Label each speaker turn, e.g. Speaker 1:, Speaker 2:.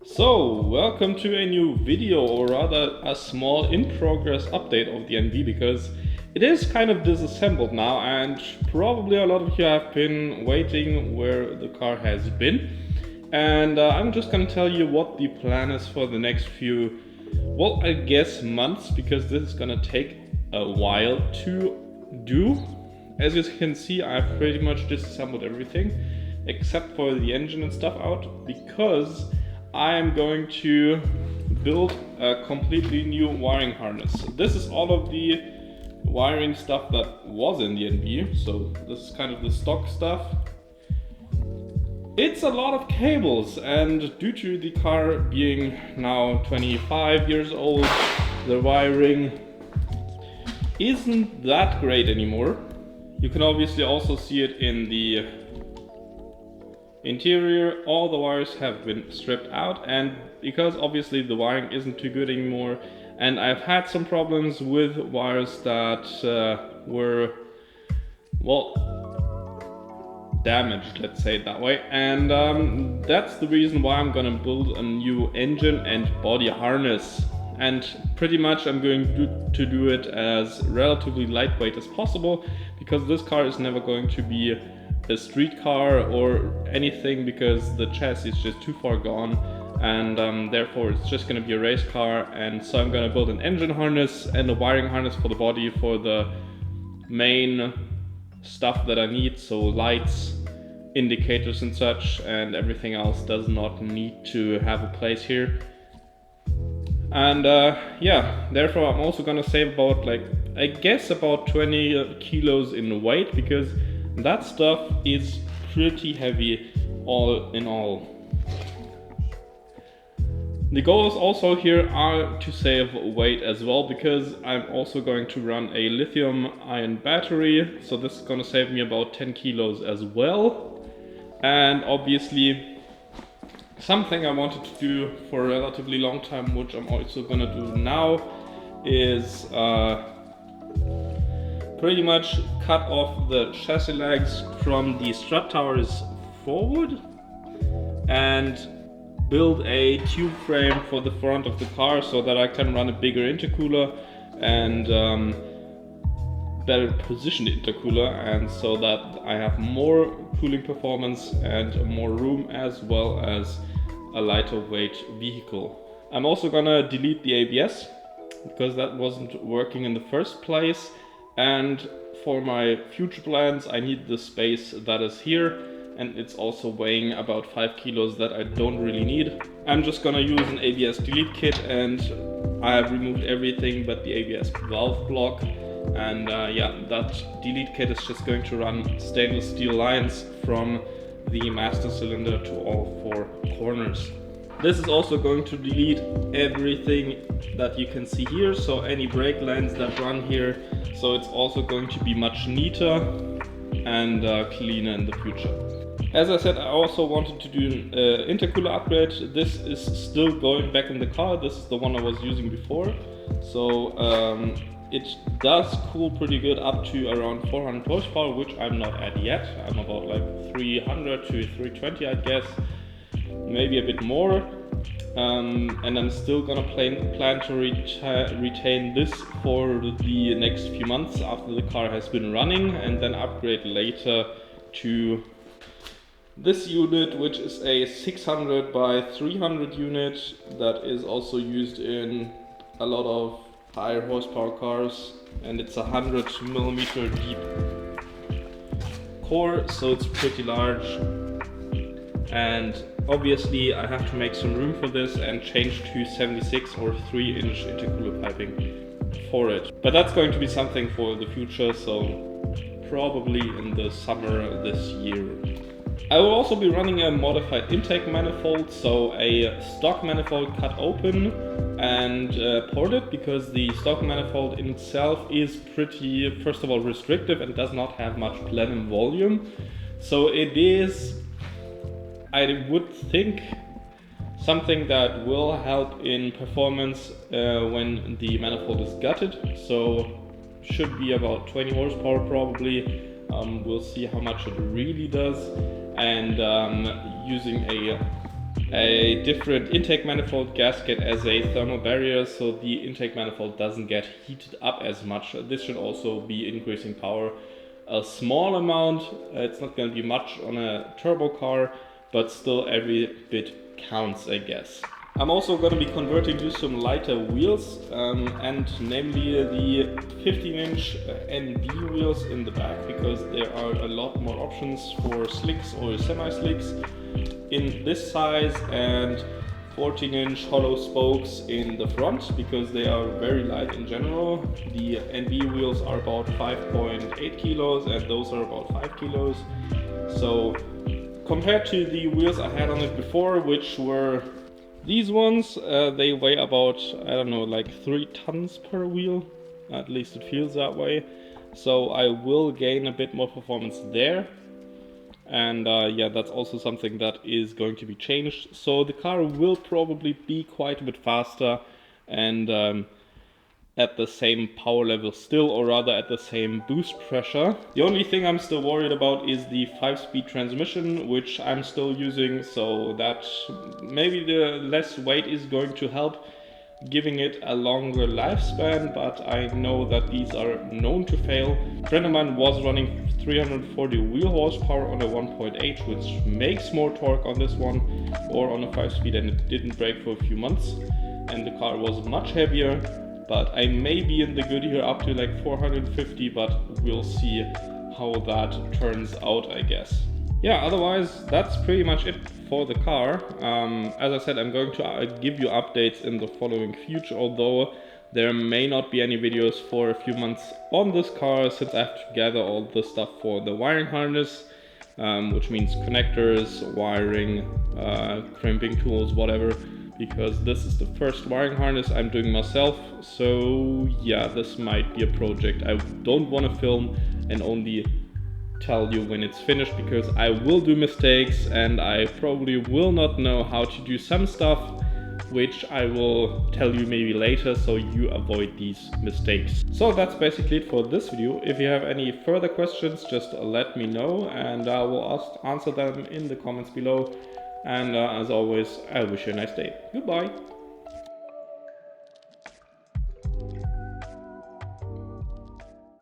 Speaker 1: So, welcome to a new video, or rather a small in-progress update of the NV, because it is kind of disassembled now and probably a lot of you have been waiting where the car has been. And I'm just gonna tell you what the plan is for the next few, well, I guess months, because this is gonna take a while to do. As you can see, I've pretty much disassembled everything except for the engine and stuff out, because I am going to build a completely new wiring harness. This is all of the wiring stuff that was in the NV, so this is kind of the stock stuff. It's a lot of cables, and due to the car being now 25 years old, the wiring isn't that great anymore. You can obviously also see it in the interior. All the wires have been stripped out, and because obviously the wiring isn't too good anymore, and I've had some problems with wires that were, well, damaged, let's say it that way, and that's the reason why I'm gonna build a new engine and body harness. And pretty much I'm going to do it as relatively lightweight as possible, because this car is never going to be a street car or anything, because the chassis is just too far gone, and therefore it's just going to be a race car. And so I'm going to build an engine harness and a wiring harness for the body, for the main stuff that I need, so lights, indicators and such, and everything else does not need to have a place here. And yeah, therefore I'm also gonna save about, like, I guess about 20 kilos in weight, because that stuff is pretty heavy all in all. The goals also here are to save weight as well, because I'm also going to run a lithium ion battery, so this is gonna save me about 10 kilos as well. And obviously something I wanted to do for a relatively long time, which I'm also gonna do now, is pretty much cut off the chassis legs from the strut towers forward and build a tube frame for the front of the car, so that I can run a bigger intercooler and better positioned intercooler, and so that I have more cooling performance and more room, as well as a lighter weight vehicle. I'm also gonna delete the ABS, because that wasn't working in the first place, and for my future plans I need the space that is here, and it's also weighing about 5 kilos that I don't really need. I'm just gonna use an ABS delete kit, and I have removed everything but the ABS valve block. And yeah, that delete kit is just going to run stainless steel lines from the master cylinder to all 4 corners. This is also going to delete everything that you can see here, so any brake lines that run here, so it's also going to be much neater and cleaner in the future. As I said, I also wanted to do an intercooler upgrade. This is still going back in the car. This is the one I was using before, so it does cool pretty good up to around 400 horsepower, which I'm not at yet. I'm about like 300 to 320, I guess, maybe a bit more. And I'm still gonna plan to retain this for the next few months after the car has been running, and then upgrade later to this unit, which is a 600 by 300 unit that is also used in a lot of higher horsepower cars, and it's 100mm deep core, so it's pretty large. And obviously I have to make some room for this and change to 76 or 3-inch intercooler piping for it, but that's going to be something for the future, so probably in the summer this year. I will also be running a modified intake manifold, so a stock manifold cut open and ported, because the stock manifold in itself is pretty, first of all, restrictive and does not have much plenum volume. So it is, I would think, something that will help in performance when the manifold is gutted. So should be about 20 horsepower probably. We'll see how much it really does. And using a a different intake manifold gasket as a thermal barrier, so the intake manifold doesn't get heated up as much. This should also be increasing power a small amount. It's not going to be much on a turbo car, but still every bit counts, I guess. I'm also going to be converting to some lighter wheels, and namely the 15-inch NB wheels in the back, because there are a lot more options for slicks or semi-slicks in this size, and 14-inch hollow spokes in the front, because they are very light in general. The NB wheels are about 5.8 kilos and those are about 5 kilos. So compared to the wheels I had on it before, which were these ones, they weigh about, I don't know, like 3 tons per wheel. At least it feels that way. So I will gain a bit more performance there. And yeah, that's also something that is going to be changed. So the car will probably be quite a bit faster and at the same power level still, or rather at the same boost pressure. The only thing I'm still worried about is the 5-speed transmission, which I'm still using, so that maybe the less weight is going to help, giving it a longer lifespan, but I know that these are known to fail. A friend of mine was running 340 wheel horsepower on a 1.8, which makes more torque on this one, or on a 5-speed, and it didn't break for a few months, and the car was much heavier. But I may be in the good here up to like 450, but we'll see how that turns out, I guess. Yeah, otherwise that's pretty much it for the car. As I said, I'm going to give you updates in the following future, although there may not be any videos for a few months on this car, since I have to gather all the stuff for the wiring harness, which means connectors, wiring, crimping tools, whatever, because this is the first wiring harness I'm doing myself. So yeah, this might be a project I don't want to film and only tell you when it's finished, because I will do mistakes and I probably will not know how to do some stuff, which I will tell you maybe later, so you avoid these mistakes. So that's basically it for this video. If you have any further questions, just let me know and I will answer them in the comments below. And as always, I wish you a nice day. Goodbye.